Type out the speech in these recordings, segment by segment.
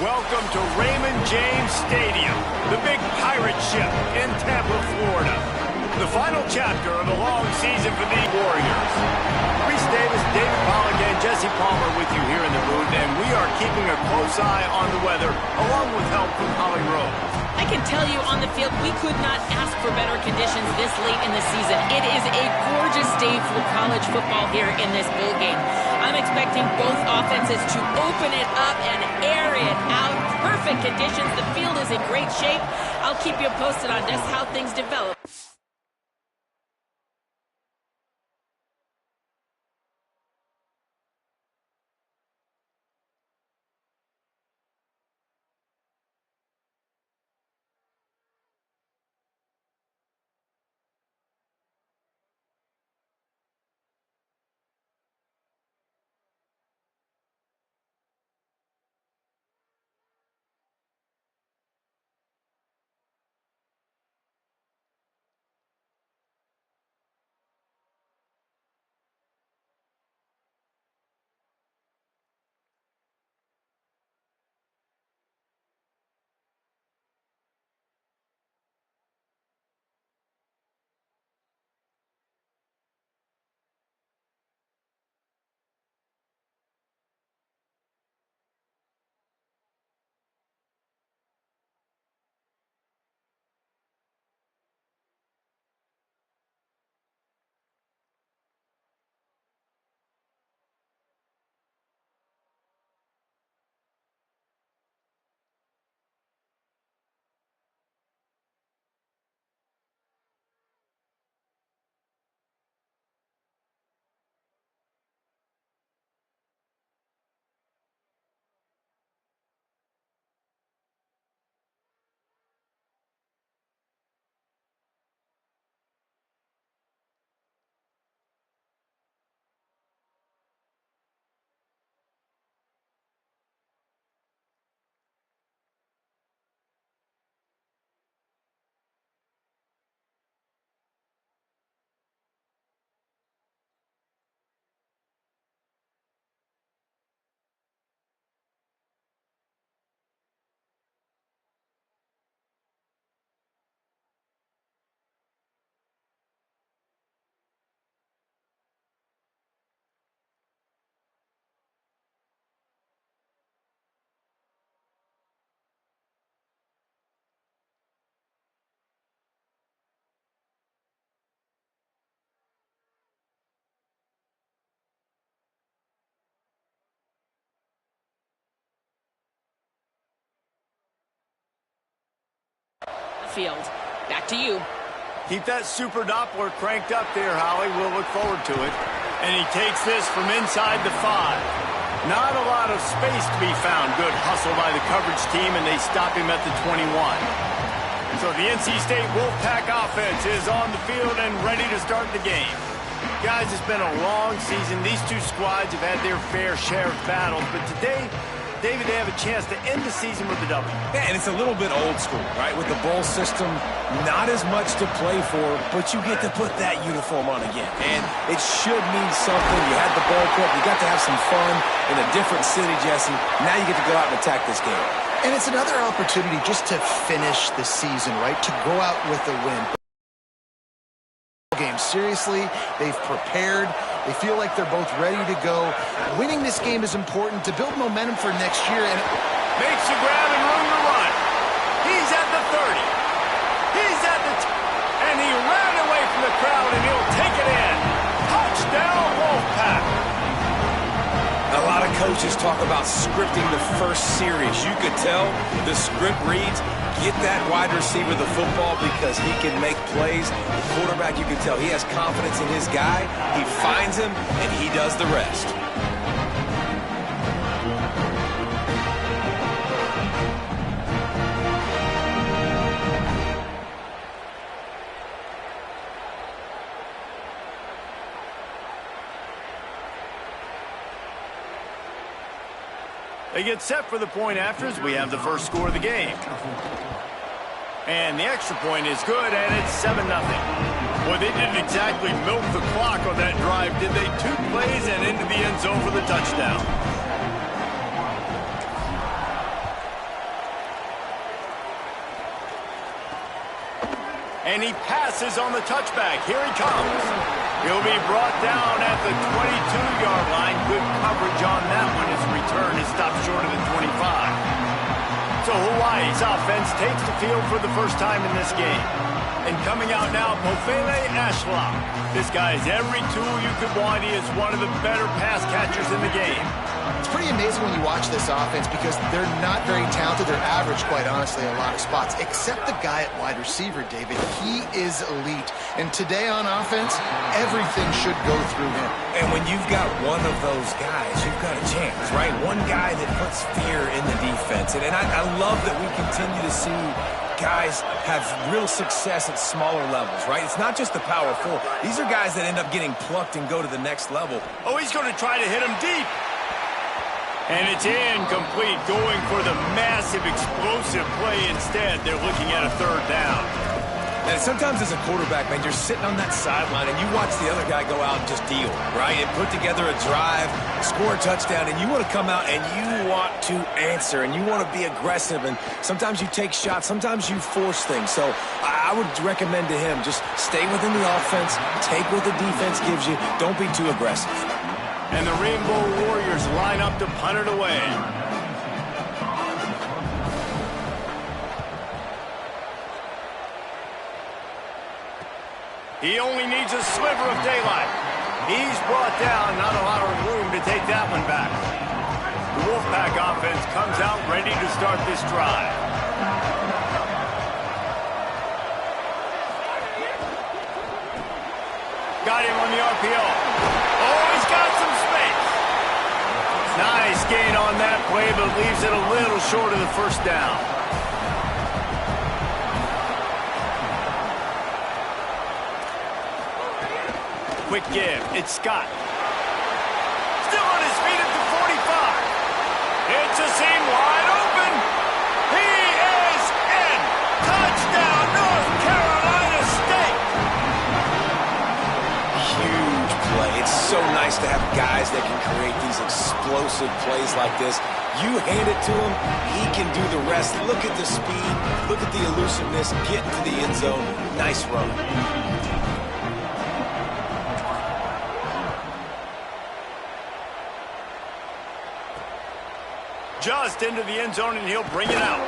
welcome to Raymond James Stadium, the big pirate ship in Tampa, Florida. The final chapter of a long season for the Warriors. Reese Davis, David Pollack, and Jesse Palmer with you here in the booth, and we are keeping a close eye on the weather, along with help from Holly Rose. I can tell you on the field, we could not ask for better conditions this late in the season. It is a gorgeous day for college football here in this bowl game. I'm expecting both offenses to open it up and air it out. Perfect conditions. The field is in great shape. I'll keep you posted on just how things develop. Field. Back to you. Keep that super Doppler cranked up there, Holly. We'll look forward to it. And he takes this from inside the 5. Not a lot of space to be found. Good hustle by the coverage team, and they stop him at the 21. So the NC State Wolfpack offense is on the field and ready to start the game. Guys, it's been a long season. These two squads have had their fair share of battles, but today, David, they have a chance to end the season with a W. Yeah, and it's a little bit old school, right? With the bowl system, not as much to play for, but you get to put that uniform on again. And it should mean something. You had the bowl cup. You got to have some fun in a different city, Jesse. Now you get to go out and attack this game. And it's another opportunity just to finish the season, right? To go out with a win. Game. Seriously, they've prepared. They feel like they're both ready to go. Winning this game is important to build momentum for next year. And makes a grab and room to run. He's at the 30. He's at the and he ran away from the crowd, and he'll take it in. Touchdown, Wolfpack. A lot of coaches talk about scripting the first series. You could tell the script reads, get that wide receiver the football because he can make plays. The quarterback, you can tell he has confidence in his guy. He finds him, and he does the rest. They get set for the point afters. We have the first score of the game. And the extra point is good, and it's 7-0. Boy, they didn't exactly milk the clock on that drive, did they? 2 plays and into the end zone for the touchdown. And he passes on the touchback. Here he comes. He'll be brought down at the 22-yard line. Good coverage on that one. His return is stopped short of the 25. So Hawaii's offense takes the field for the first time in this game. And coming out now, Mofele Ashla. This guy has every tool you could want. He is one of the better pass catchers in the game. It's pretty amazing when you watch this offense because they're not very talented. They're average, quite honestly, in a lot of spots, except the guy at wide receiver, David. He is elite. And today on offense, everything should go through him. And when you've got one of those guys, you've got a chance, right? One guy that puts fear in the defense. And I love that we continue to see guys have real success at smaller levels, right? It's not just the power four. These are guys that end up getting plucked and go to the next level. Oh, he's going to try to hit him deep. And it's incomplete, going for the massive explosive play instead. They're looking at a third down. And sometimes as a quarterback, man, you're sitting on that sideline and you watch the other guy go out and just deal, right? And put together a drive, score a touchdown, and you want to come out and you want to answer and you want to be aggressive. And sometimes you take shots, sometimes you force things. So I would recommend to him, just stay within the offense, take what the defense gives you, don't be too aggressive. And the Rainbow Warriors line up to punt it away. He only needs a sliver of daylight. He's brought down, not a lot of room to take that one back. The Wolfpack offense comes out ready to start this drive. Got him on the RPO. Oh, he's got some space. Nice gain on that play, but leaves it a little short of the first down. Quick give. It's Scott. Still on his feet at the 45. It's a seam wide open. He is in. Touchdown, North Carolina State. Huge play. It's so nice to have guys that can create these explosive plays like this. You hand it to him, he can do the rest. Look at the speed. Look at the elusiveness. Get into the end zone. Nice run. Just into the end zone, and he'll bring it out.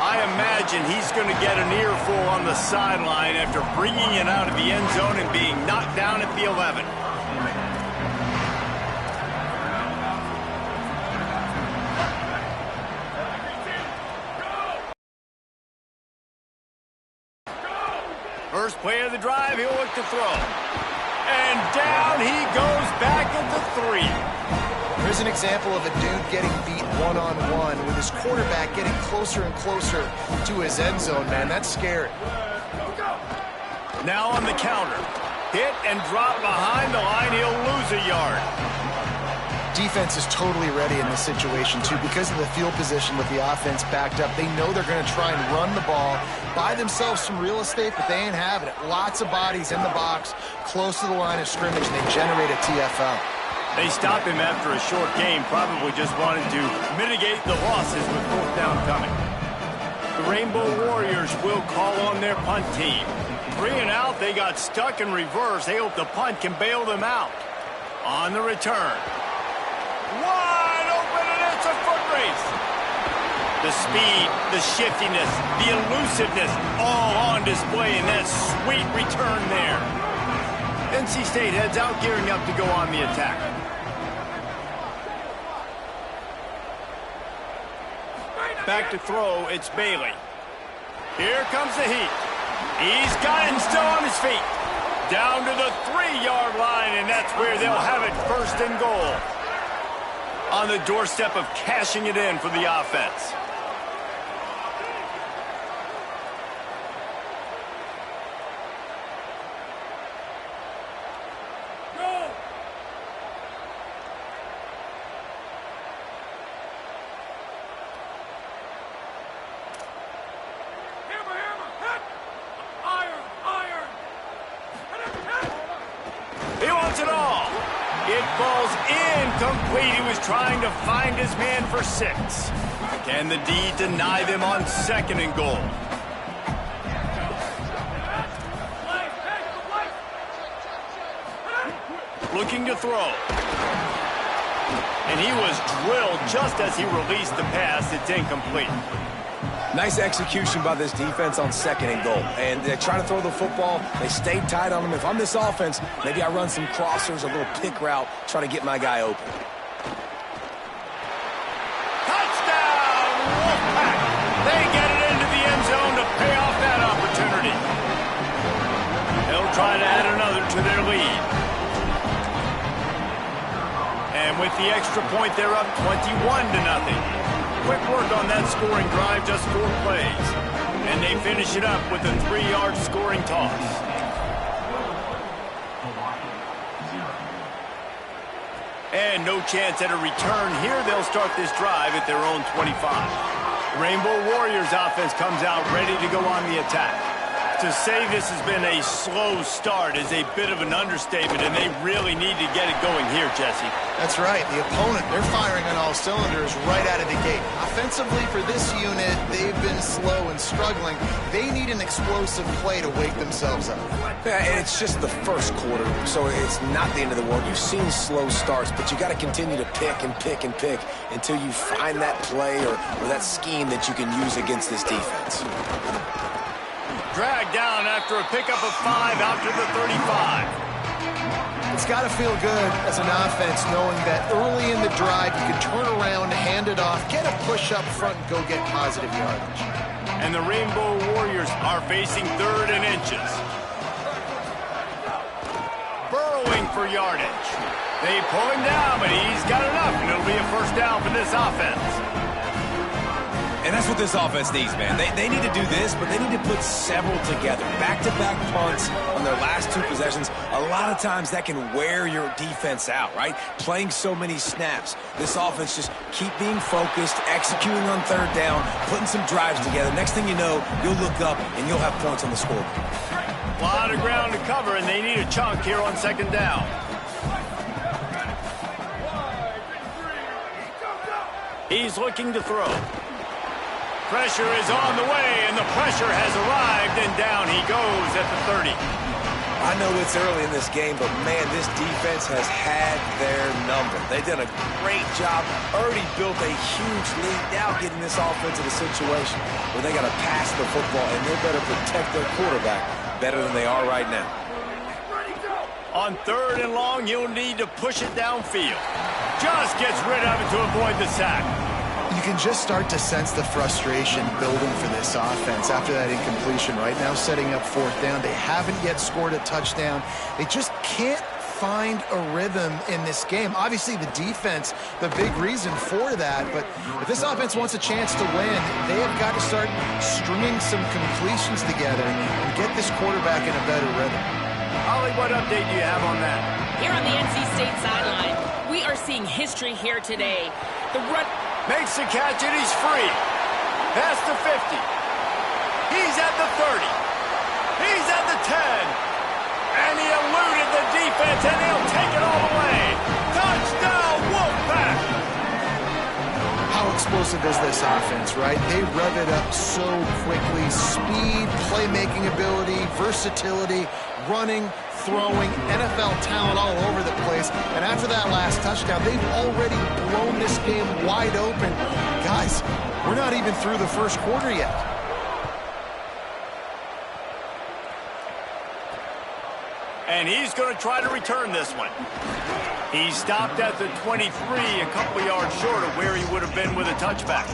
I imagine he's going to get an earful on the sideline after bringing it out of the end zone and being knocked down at the 11. First play of the drive, he'll look to throw. And down he goes back at the 3. Here's an example of a dude getting beat one-on-one with his quarterback getting closer and closer to his end zone, man. That's scary. Now on the counter. Hit and drop behind the line. He'll lose a yard. Defense is totally ready in this situation, too. Because of the field position with the offense backed up, they know they're going to try and run the ball, buy themselves some real estate, but they ain't having it. Lots of bodies in the box, close to the line of scrimmage, and they generate a TFL. They stop him after a short game, probably just wanted to mitigate the losses with fourth down coming. The Rainbow Warriors will call on their punt team. 3 and out, they got stuck in reverse. They hope the punt can bail them out. On the return. Wide open, and it's a foot race. The speed, the shiftiness, the elusiveness, all on display in that sweet return there. NC State heads out, gearing up to go on the attack. Back to throw, it's Bailey. Here comes the heat. He's got him still on his feet. Down to the 3-yard line, and that's where they'll have it, first and goal. On the doorstep of cashing it in for the offense. Incomplete. He was trying to find his man for 6. Can the D deny them on 2nd and goal? looking to throw. And he was drilled just as he released the pass. It's incomplete. Nice execution by this defense on 2nd and goal. And they try to throw the football. They stayed tight on him. If I'm this offense, maybe I run some crossers, a little pick route, try to get my guy open. Touchdown, Wolfpack! They get it into the end zone to pay off that opportunity. They'll try to add another to their lead. And with the extra point, they're up 21-0. Quick work on that scoring drive, just 4 plays. And they finish it up with a 3-yard scoring toss. And no chance at a return here. They'll start this drive at their own 25. Rainbow Warriors offense comes out ready to go on the attack. To say this has been a slow start is a bit of an understatement, and they really need to get it going here, Jesse. That's right. The opponent, they're firing on all cylinders right out of the gate. Offensively, for this unit, they've been slow and struggling. They need an explosive play to wake themselves up. Yeah, and it's just the first quarter, so it's not the end of the world. You've seen slow starts, but you got to continue to pick and pick and pick until you find that play or that scheme that you can use against this defense. Dragged down after a pickup of 5 out to the 35. It's got to feel good as an offense knowing that early in the drive you can turn around, hand it off, get a push up front, and go get positive yardage. And the Rainbow Warriors are facing 3rd and inches. Burrowing for yardage. They pull him down, but he's got enough, and it'll be a first down for this offense. And that's what this offense needs, man. They need to do this, but they need to put several together. Back-to-back punts on their last 2 possessions. A lot of times that can wear your defense out, right? Playing so many snaps. This offense just keep being focused, executing on 3rd down, putting some drives together. Next thing you know, you'll look up and you'll have points on the scoreboard. A lot of ground to cover, and they need a chunk here on 2nd down. He's looking to throw. Pressure is on the way, and the pressure has arrived, and down he goes at the 30. I know it's early in this game, but, man, this defense has had their number. They've done a great job, already built a huge lead, now getting this offense in a situation where they got to pass the football, and they better protect their quarterback better than they are right now. On 3rd and long, you'll need to push it downfield. Just gets rid of it to avoid the sack. You can just start to sense the frustration building for this offense after that incompletion. Right now, setting up 4th down. They haven't yet scored a touchdown. They just can't find a rhythm in this game. Obviously, the defense, the big reason for that. But if this offense wants a chance to win, they have got to start stringing some completions together and get this quarterback in a better rhythm. Holly, what update do you have on that? Here on the NC State sideline, we are seeing history here today. The run makes the catch, and he's free. Past the 50. He's at the 30. He's at the 10. And he eluded the defense, and he'll take it all the way. Touchdown, Wolfpack! How explosive is this offense, right? They rev it up so quickly. Speed, playmaking ability, versatility, running, throwing, NFL talent all over the place. And after that last touchdown, they've already blown this game wide open. Guys, we're not even through the first quarter yet. And he's going to try to return this one. He stopped at the 23, a couple yards short of where he would have been with a touchback.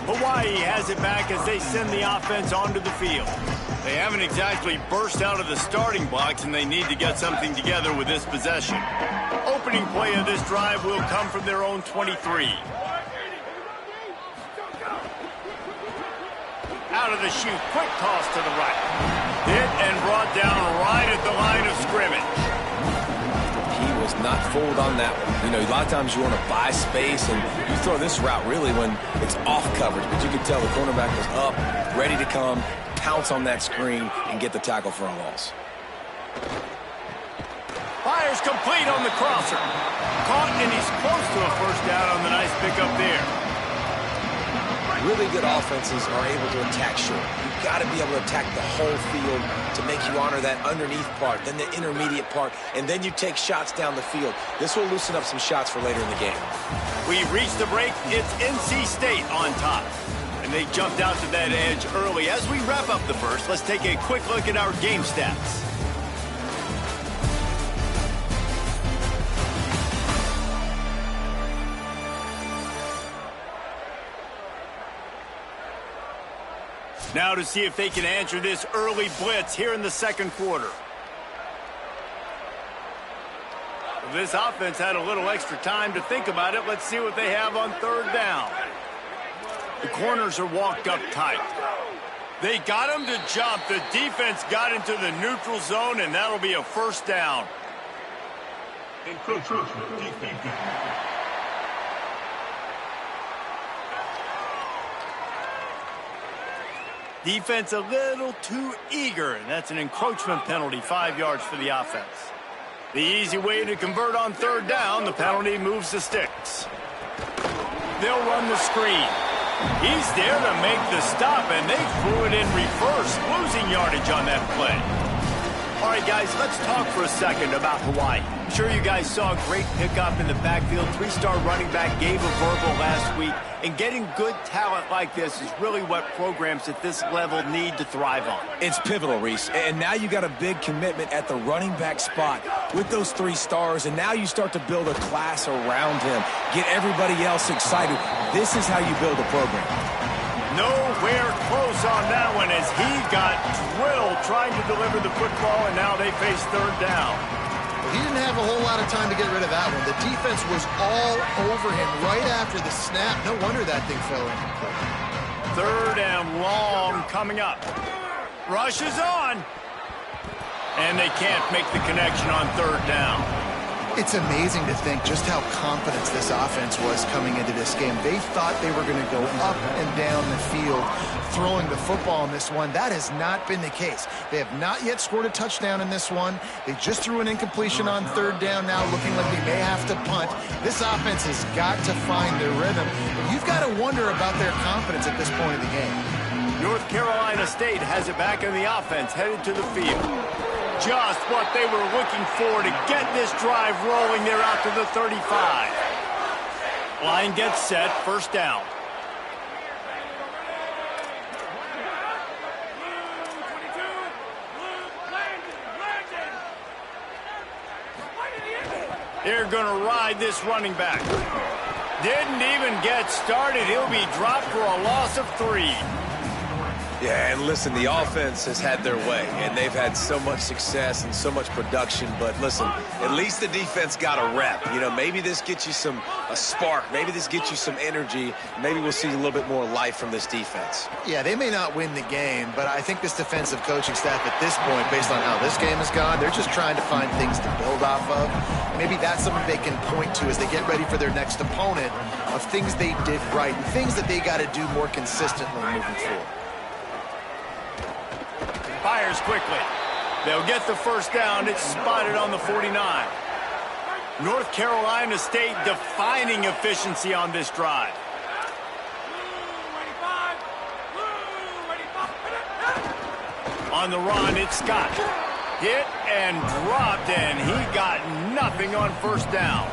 Hawaii has it back as they send the offense onto the field. They haven't exactly burst out of the starting blocks, and they need to get something together with this possession. Opening play of this drive will come from their own 23. Out of the chute, quick toss to the right. Hit and brought down right at the line of scrimmage. He was not fooled on that one. You know, a lot of times you want to buy space, and you throw this route really when it's off coverage. But you can tell the cornerback was up, ready to come, pounce on that screen, and get the tackle for a loss. Fires complete on the crosser. Caught, and he's close to a first down on the nice pickup there. Really good offenses are able to attack short. You've got to be able to attack the whole field to make you honor that underneath part, then the intermediate part, and then you take shots down the field. This will loosen up some shots for later in the game. We've reached the break. It's NC State on top. And they jumped out to that edge early. As we wrap up the first, let's take a quick look at our game stats. Now to see if they can answer this early blitz here in the second quarter. This offense had a little extra time to think about it. Let's see what they have on third down. The corners are walked up tight. They got him to jump. The defense got into the neutral zone, and that'll be a first down. Defense a little too eager, and that's an encroachment penalty, 5 yards for the offense. The easy way to convert on third down, the penalty moves the sticks. They'll run the screen. He's there to make the stop, and they threw it in reverse, losing yardage on that play. All right, guys, let's talk for a second about Hawaii. I'm sure you guys saw a great pickup in the backfield. 3-star running back gave a verbal last week. And getting good talent like this is really what programs at this level need to thrive on. It's pivotal, Reese. And now you got a big commitment at the running back spot with those 3 stars. And now you start to build a class around him. Get everybody else excited. This is how you build a program. Nowhere close on that one as he got drilled trying to deliver the football, and now they face third down. He didn't have a whole lot of time to get rid of that one. The defense was all over him right after the snap. No wonder that thing fell in. Third and long coming up. Rush is on. And they can't make the connection on third down. It's amazing to think just how confident this offense was coming into this game. They thought they were going to go up and down the field throwing the football in this one. That has not been the case. They have not yet scored a touchdown in this one. They just threw an incompletion on third down now, looking like they may have to punt. This offense has got to find their rhythm. You've got to wonder about their confidence at this point of the game. North Carolina State has it back in the offense, headed to the field. Just what they were looking for to get this drive rolling. They're out to the 35. Line gets set, first down. They're going to ride this running back. Didn't even get started. He'll be dropped for a loss of 3. Yeah, and listen, the offense has had their way, and they've had so much success and so much production. But listen, at least the defense got a rep. You know, maybe this gets you a spark. Maybe this gets you some energy. Maybe we'll see a little bit more life from this defense. Yeah, they may not win the game, but I think this defensive coaching staff at this point, based on how this game has gone, they're just trying to find things to build off of. Maybe that's something they can point to as they get ready for their next opponent of things they did right and things that they got to do more consistently moving forward. Fires quickly. They'll get the first down. It's spotted on the 49. North Carolina State defining efficiency on this drive. On the run, it's Scott. Hit and dropped, and he got nothing on first down.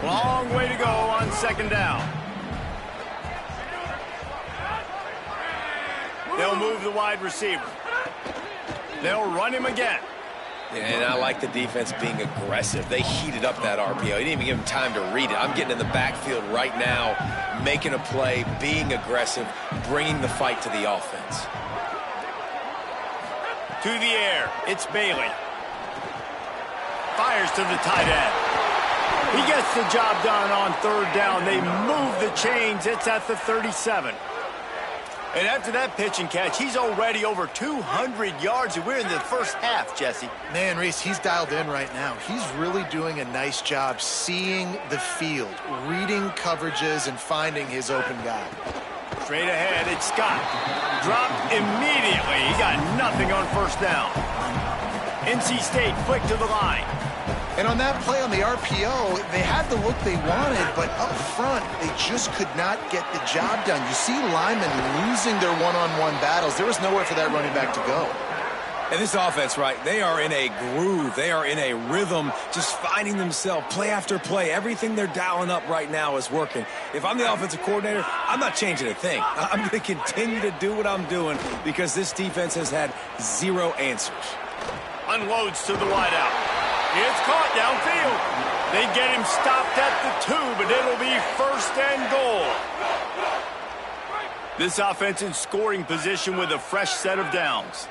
Long way to go on second down. They'll move the wide receiver. They'll run him again. And I like the defense being aggressive. They heated up that RPO. He didn't even give him time to read it. I'm getting in the backfield right now, making a play, being aggressive, bringing the fight to the offense. To the air, it's Bailey. Fires to the tight end. He gets the job done on third down. They move the chains. It's at the 37. And after that pitch and catch, he's already over 200 yards, and we're in the first half, Jesse. Man, Reese, he's dialed in right now. He's really doing a nice job seeing the field, reading coverages, and finding his open guy. Straight ahead, it's Scott. Dropped immediately. He got nothing on first down. NC State quick to the line. And on that play on the RPO, they had the look they wanted, but up front, they just could not get the job done. You see linemen losing their one-on-one battles. There was nowhere for that running back to go. And this offense, right, they are in a groove. They are in a rhythm, just finding themselves play after play. Everything they're dialing up right now is working. If I'm the offensive coordinator, I'm not changing a thing. I'm going to continue to do what I'm doing because this defense has had zero answers. Unloads to the wideout. It's caught downfield. They get him stopped at the 2, but it'll be 1st and goal. This offense in scoring position with a fresh set of downs.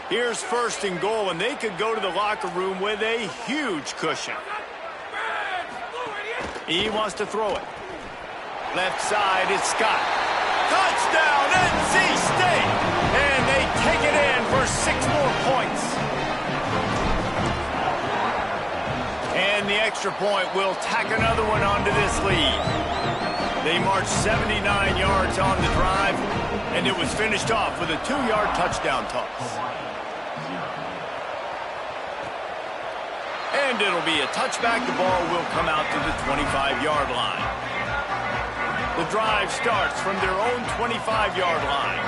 Here's 1st and goal, and they could go to the locker room with a huge cushion. He wants to throw it. Left side, it's Scott. Touchdown, NC State! And they take it in for 6 more points. And the extra point will tack another one onto this lead. They marched 79 yards on the drive, and it was finished off with a 2-yard touchdown toss. And it'll be a touchback. The ball will come out to the 25-yard line. The drive starts from their own 25-yard line.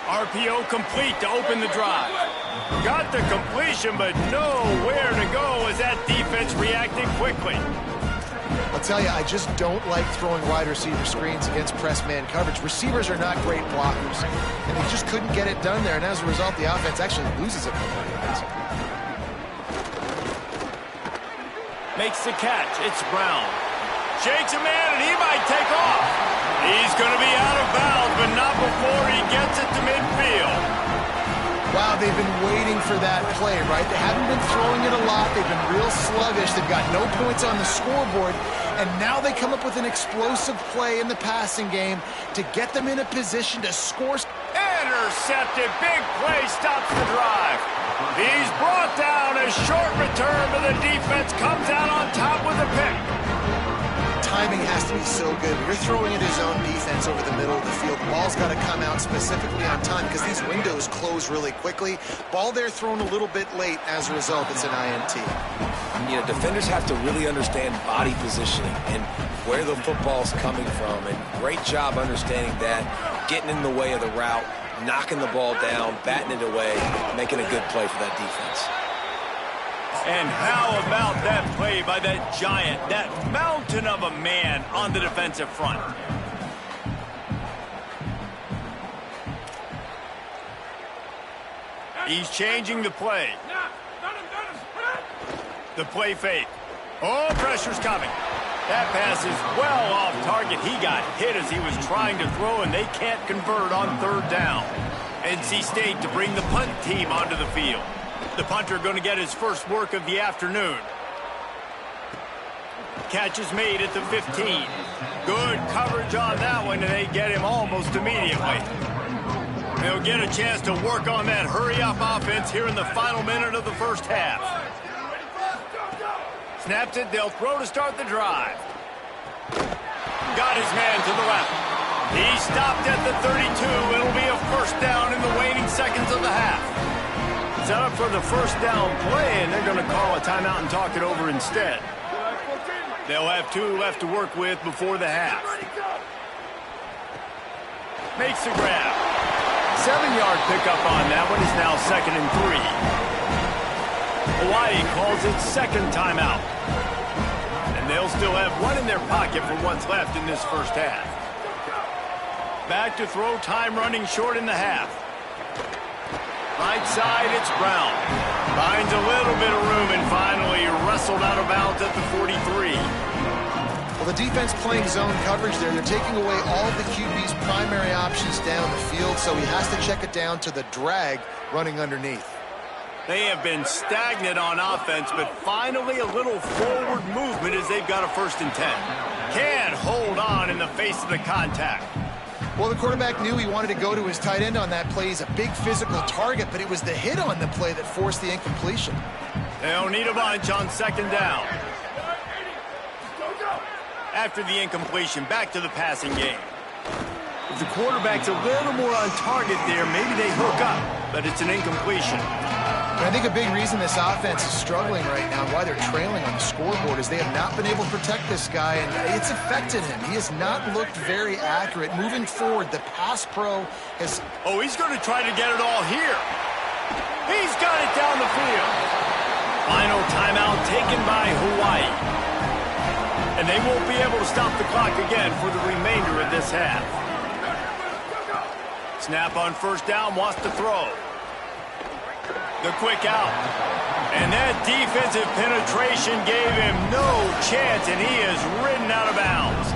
RPO complete to open the drive. Got the completion, but nowhere to go as that defense reacted quickly. I'll tell you, I just don't like throwing wide receiver screens against press man coverage. Receivers are not great blockers, and they just couldn't get it done there, and as a result, the offense actually loses it. Makes the catch. It's Brown. Shakes a man, and he might take off. He's going to be out of bounds, but not before he gets it to midfield. Wow, they've been waiting for that play, right? They haven't been throwing it a lot. They've been real sluggish. They've got no points on the scoreboard. And now they come up with an explosive play in the passing game to get them in a position to score. Intercepted. Big play stops the drive. He's brought down. A short return, but the defense comes out on top with a pick. Timing has to be so good. When you're throwing at his own defense over the middle of the field, the ball's got to come out specifically on time because these windows close really quickly. Ball there thrown a little bit late. As a result, it's an INT. You know, defenders have to really understand body positioning and where the football's coming from. And great job understanding that, getting in the way of the route, knocking the ball down, batting it away, making a good play for that defense. And how about that play by that giant, that mountain of a man on the defensive front? He's changing the play. The play fake. Oh, pressure's coming. That pass is well off target. He got hit as he was trying to throw, and they can't convert on 3rd down. NC State to bring the punt team onto the field. The punter going to get his first work of the afternoon. Catch is made at the 15. Good coverage on that one, and they get him almost immediately. They'll get a chance to work on that hurry-up offense here in the final minute of the first half. Snaps it, they'll throw to start the drive. Got his man to the left. He stopped at the 32. It'll be a 1st down in the waning seconds of the half. Set up for the 1st down play, and they're going to call a timeout and talk it over instead. They'll have 2 left to work with before the half. Makes the grab. 7-yard pickup on that one. Is now 2nd and 3. Hawaii calls it 2nd timeout. And they'll still have 1 in their pocket for what's left in this first half. Back to throw, time running short in the half. Right side, it's Brown. Finds a little bit of room and finally wrestled out of bounds at the 43. Well, the defense playing zone coverage there. They're taking away all of the QB's primary options down the field, so he has to check it down to the drag running underneath. They have been stagnant on offense, but finally a little forward movement as they've got a 1st and 10. Can't hold on in the face of the contact. Well, the quarterback knew he wanted to go to his tight end on that play. He's a big physical target, but it was the hit on the play that forced the incompletion. They'll need a bunch on second down. After the incompletion, back to the passing game. If the quarterback's a little more on target there, maybe they hook up, but it's an incompletion. And I think a big reason this offense is struggling right now and why they're trailing on the scoreboard is they have not been able to protect this guy, and it's affected him. He has not looked very accurate. Moving forward, the pass pro has... Oh, he's going to try to get it all here. He's got it down the field. Final timeout taken by Hawaii. And they won't be able to stop the clock again for the remainder of this half. Snap on first down, wants to throw. The quick out. And that defensive penetration gave him no chance, and he is ridden out of bounds.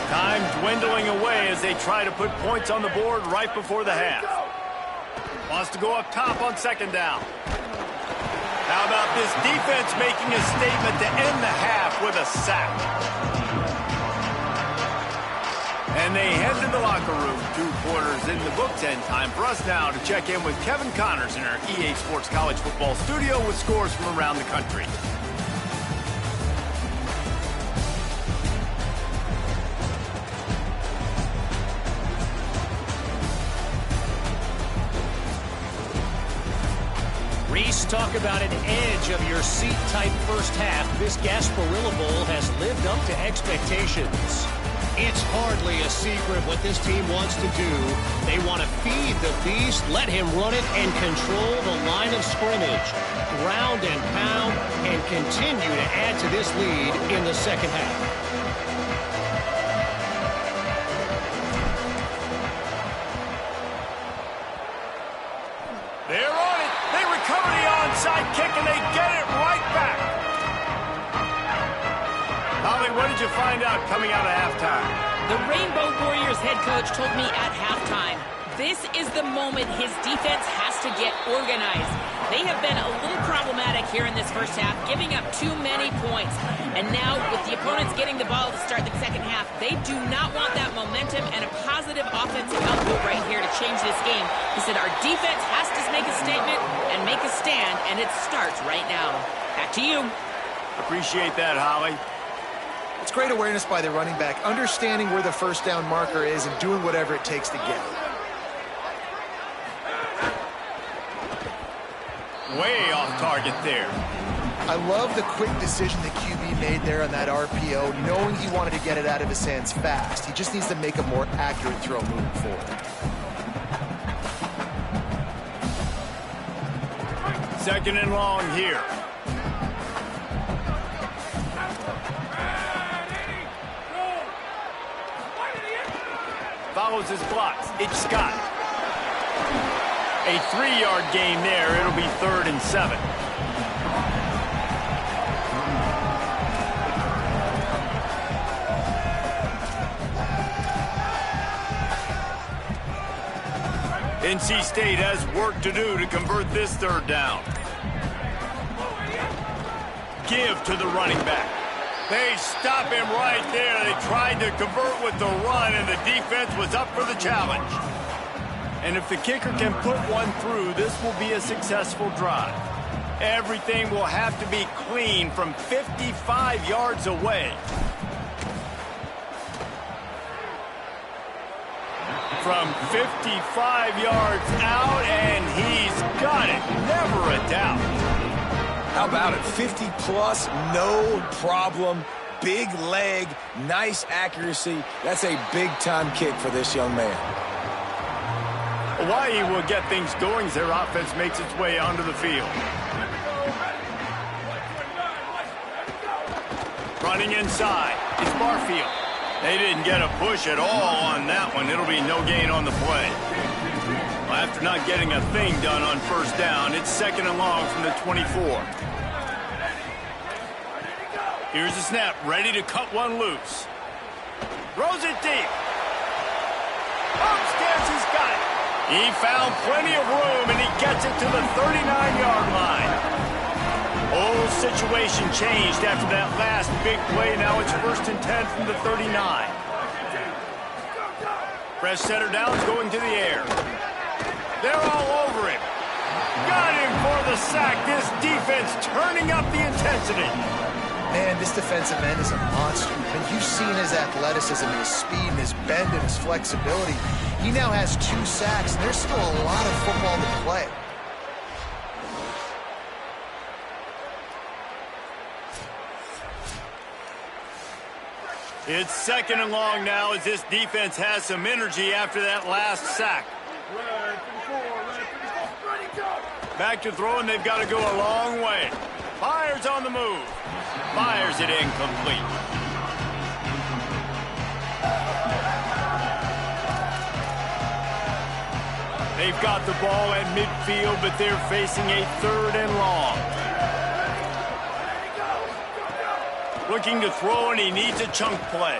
Time dwindling away as they try to put points on the board right before the half. Wants to go up top on second down. How about this defense making a statement to end the half with a sack? And they head to the locker room. 2 quarters in the books, and time for us now to check in with Kevin Connors in our EA Sports College Football studio with scores from around the country. Reese, talk about an edge of your seat type first half. This Gasparilla Bowl has lived up to expectations. It's hardly a secret what this team wants to do. They want to feed the beast, let him run it, and control the line of scrimmage. Ground and pound, and continue to add to this lead in the second half. They're on it. They recover the onside kick, and they get it right back. Holly, what did you find out coming out of halftime? The Rainbow Warriors head coach told me at halftime, this is the moment his defense has to get organized. They have been a little problematic here in this first half, giving up too many points. And now, with the opponents getting the ball to start the second half, they do not want that momentum and a positive offensive output right here to change this game. He said our defense has to make a statement and make a stand, and it starts right now. Back to you. Appreciate that, Holly. It's great awareness by the running back, understanding where the first down marker is and doing whatever it takes to get it. Way off target there. I love the quick decision the QB made there on that RPO, knowing he wanted to get it out of his hands fast. He just needs to make a more accurate throw moving forward. Second and long here. Follows his blocks. It's Scott. A 3-yard gain there. It'll be 3rd and 7. NC State has work to do to convert this 3rd down. Give to the running back. They stop him right there. They tried to convert with the run, and the defense was up for the challenge. And if the kicker can put one through, this will be a successful drive. Everything will have to be clean from 55 yards away. From 55 yards out, and he's got it. Never a doubt. How about it? 50-plus, no problem. Big leg, nice accuracy. That's a big-time kick for this young man. Hawaii will get things going as their offense makes its way onto the field. Running inside is Barfield. They didn't get a push at all on that one. It'll be no gain on the play. Well, after not getting a thing done on first down, it's 2nd and long from the 24. Here's the snap, ready to cut one loose. Throws it deep. Upstairs, he's got it. He found plenty of room, and he gets it to the 39-yard line. Whole situation changed after that last big play. Now it's 1st and 10 from the 39. Fresh setter downs going to the air. They're all over him. Got him for the sack. This defense turning up the intensity. Man, this defensive end is a monster. And you've seen his athleticism, his speed, and his bend, and his flexibility. He now has 2 sacks, and there's still a lot of football to play. It's 2nd and long now as this defense has some energy after that last sack. Back to throw, and they've got to go a long way. Fires on the move. Fires it incomplete. They've got the ball at midfield, but they're facing a 3rd and long. Looking to throw, and he needs a chunk play.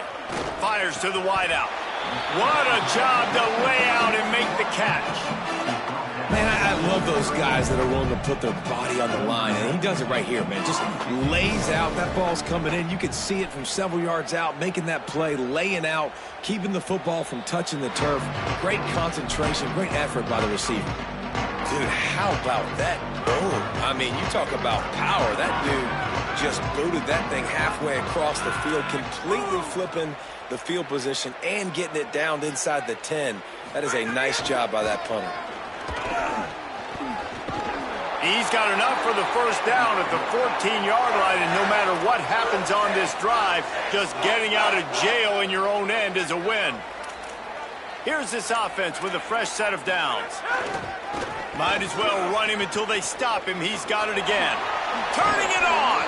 Fires to the wideout. What a job to lay out and make the catch. Man, I love those guys that are willing to put their body on the line, and he does it right here, man. Just lays out. That ball's coming in. You can see it from several yards out, making that play, laying out, keeping the football from touching the turf. Great concentration, great effort by the receiver. Dude, how about that boom? I mean, you talk about power. That dude just booted that thing halfway across the field, completely flipping the field position and getting it down inside the 10. That is a nice job by that punter. He's got enough for the first down at the 14-yard line, and no matter what happens on this drive, just getting out of jail in your own end is a win. Here's this offense with a fresh set of downs. Might as well run him until they stop him. He's got it again. Turning it on.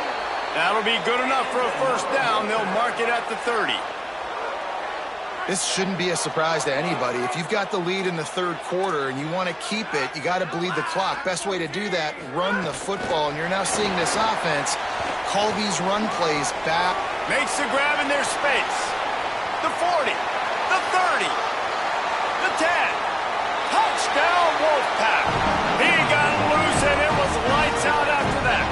That'll be good enough for a first down. They'll mark it at the 30. This shouldn't be a surprise to anybody. If you've got the lead in the 3rd quarter and you want to keep it, you got to bleed the clock. Best way to do that, run the football. And you're now seeing this offense call these run plays back. Makes the grab in their space. The 40, the 30, the 10. Touchdown, Wolfpack. He got loose, and it was lights out after that.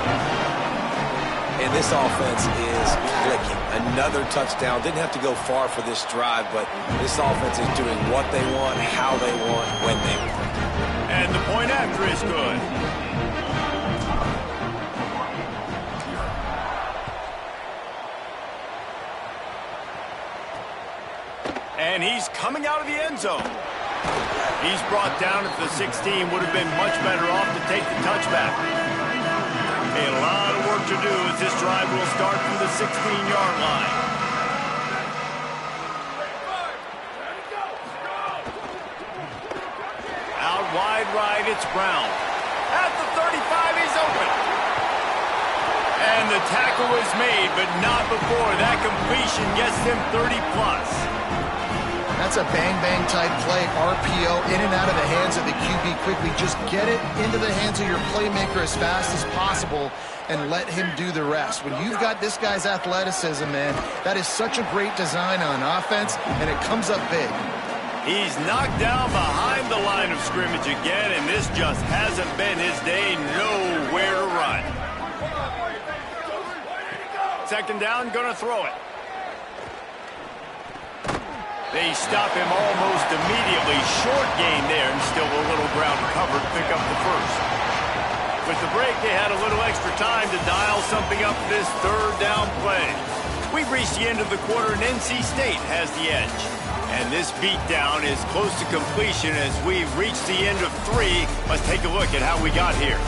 And this offense is clicking. Another touchdown. Didn't have to go far for this drive, but this offense is doing what they want, how they want, when they want. And the point after is good. And he's coming out of the end zone. He's brought down at the 16. Would have been much better off to take the touchback. A lot of work to do as this drive will start from the 16-yard line. Out wide right, it's Brown. At the 35, he's open. And the tackle is made, but not before. That completion gets them 30+. That's a bang-bang type play, RPO, in and out of the hands of the QB quickly. Just get it into the hands of your playmaker as fast as possible and let him do the rest. When you've got this guy's athleticism, man, that is such a great design on offense, and it comes up big. He's knocked down behind the line of scrimmage again, and this just hasn't been his day. Nowhere to run. 2nd down, gonna throw it. They stop him almost immediately. Short gain there, and still a little ground covered. Pick up the first. With the break, they had a little extra time to dial something up for this 3rd down play. We've reached the end of the quarter, and NC State has the edge. And this beatdown is close to completion as we've reached the end of 3. Let's take a look at how we got here.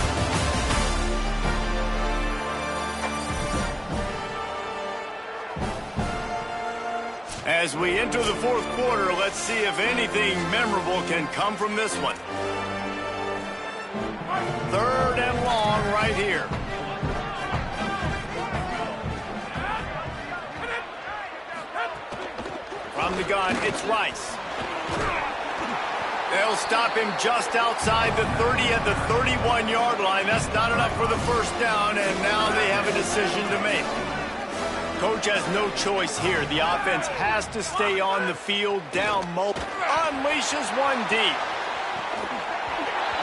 As we enter the 4th quarter, let's see if anything memorable can come from this one. 3rd and long right here. From the gun, it's Rice. They'll stop him just outside the 30 at the 31-yard line. That's not enough for the first down, and now they have a decision to make. Coach has no choice here. The offense has to stay on the field, down unleashes one deep.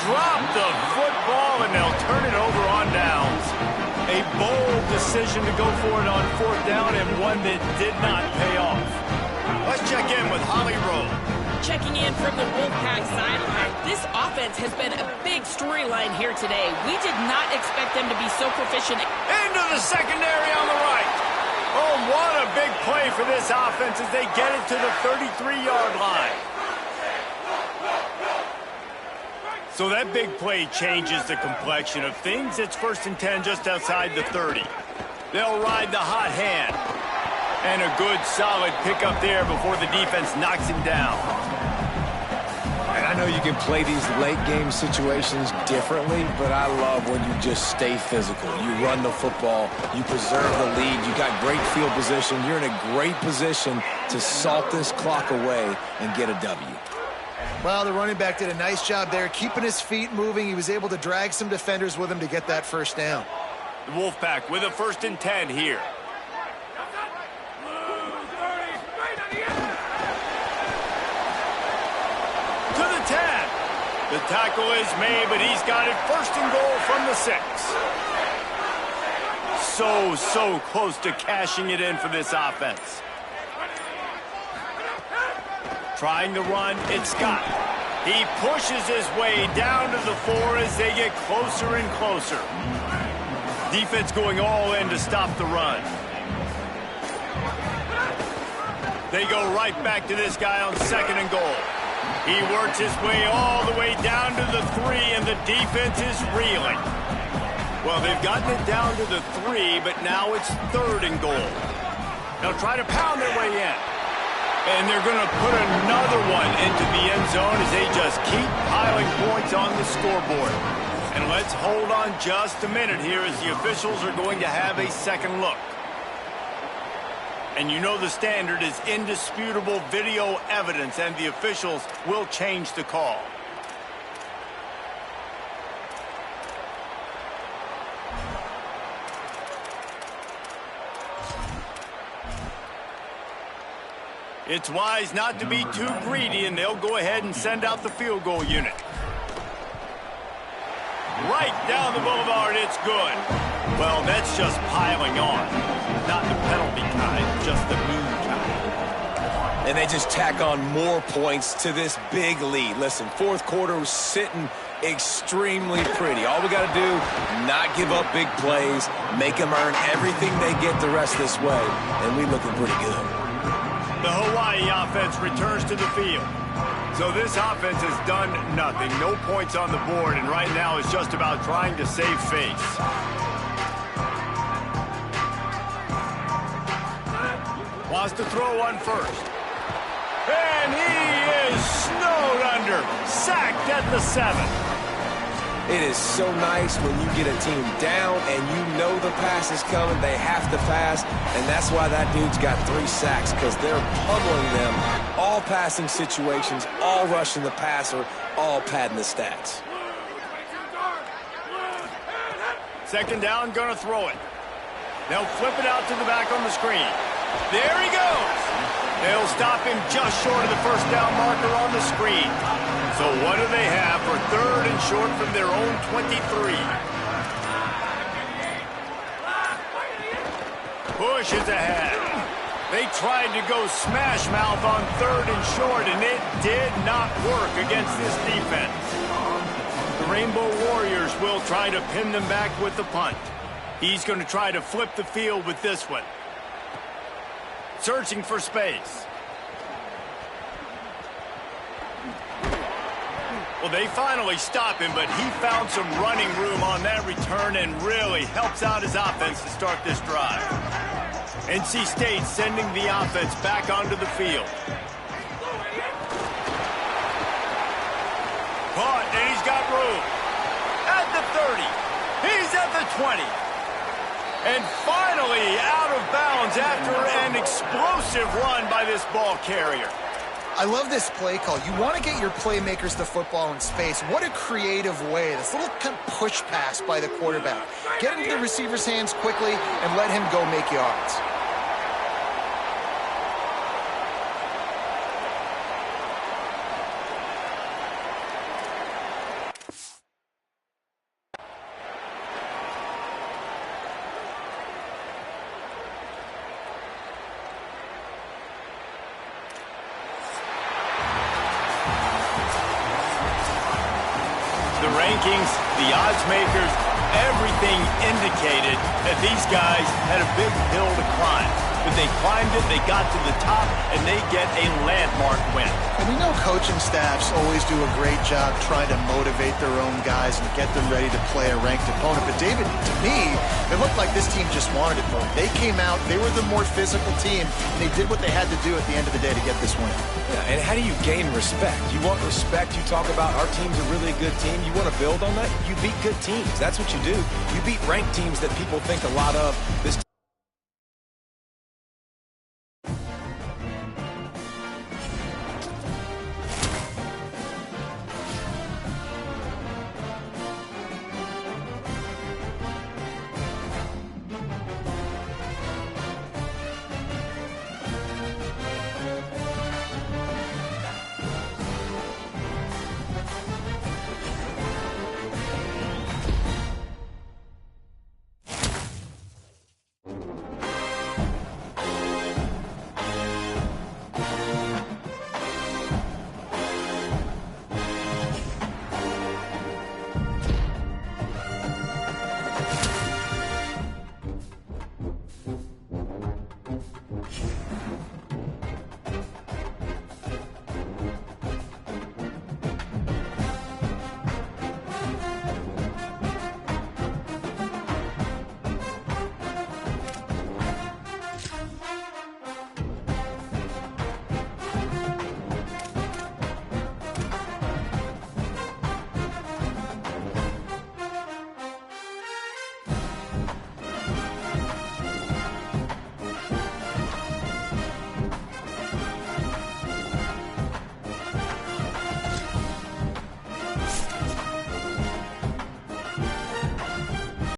Drop the football, and they'll turn it over on downs. A bold decision to go for it on 4th down, and one that did not pay off. Let's check in with Holly Rowe. checking in from the Wolfpack sideline. This offense has been a big storyline here today. We did not expect them to be so proficient. Into the secondary on the right. Oh, what a big play for this offense as they get it to the 33-yard line. So that big play changes the complexion of things. It's 1st and 10 just outside the 30. They'll ride the hot hand. And a good, solid pickup there before the defense knocks him down. And I know you can play these late-game situations differently, but I love when you just stay physical. You run the football. You preserve the lead. You got great field position. You're in a great position to salt this clock away and get a W. Well, the running back did a nice job there, keeping his feet moving. He was able to drag some defenders with him to get that first down. The Wolfpack with a 1st and 10 here. To the 10. The tackle is made, but he's got it 1st and goal from the 6. So close to cashing it in for this offense. Trying to run, it's Scott. He pushes his way down to the 4 as they get closer and closer. Defense going all in to stop the run. They go right back to this guy on 2nd and goal. He works his way all the way down to the 3, and the defense is reeling. Well, they've gotten it down to the 3, but now it's 3rd and goal. They'll try to pound their way in. And they're going to put another one into the end zone as they just keep piling points on the scoreboard. And let's hold on just a minute here as the officials are going to have a second look. And you know the standard is indisputable video evidence, and the officials will change the call. It's wise not to be too greedy, and they'll go ahead and send out the field goal unit. Right down the boulevard, it's good. Well, that's just piling on. Not the penalty kind, just the mean kind. And they just tack on more points to this big lead. Listen, 4th quarter was sitting extremely pretty. All we got to do, not give up big plays, make them earn everything they get the rest of this way, and we looking pretty good. The Hawaii offense returns to the field. So this offense has done nothing. No points on the board, and right now it's just about trying to save face. Wants to throw one first. And he is snowed under. Sacked at the 7. It is so nice when you get a team down and you know the pass is coming. They have to pass, and that's why that dude's got 3 sacks, because they're pummeling them. All passing situations, all rushing the passer, all padding the stats. 2nd down, gonna throw it. They'll flip it out to the back on the screen. There he goes. They'll stop him just short of the 1st down marker on the screen. So what do they have for 3rd and short from their own 23? Bush is ahead. They tried to go smash mouth on 3rd and short, and it did not work against this defense. The Rainbow Warriors will try to pin them back with the punt. He's going to try to flip the field with this one. Searching for space. Well, they finally stop him, but he found some running room on that return and really helps out his offense to start this drive. NC State sending the offense back onto the field. Caught, and he's got room. At the 30. He's at the 20. And finally out of bounds after an explosive run by this ball carrier. I love this play call. You want to get your playmakers the football in space. What a creative way. This little kind of push pass by the quarterback. Get into the receiver's hands quickly and let him go make yards. rankings, the odds makers, everything indicated that these guys had a big hill to climb. But they climbed it, they got to the top, and they get a landmark win. And we know coaching staffs always do a great job trying to motivate their own guys and get them ready to play a ranked opponent. But David, to me, it looked like this team just wanted it more. They came out, they were the more physical team, and they did what they had to do at the end of the day to get this win. Yeah, and how do you gain respect? You want respect, you talk about our team's a really good team. You want to build on that? You beat good teams. That's what you do. You beat ranked teams that people think a lot of. This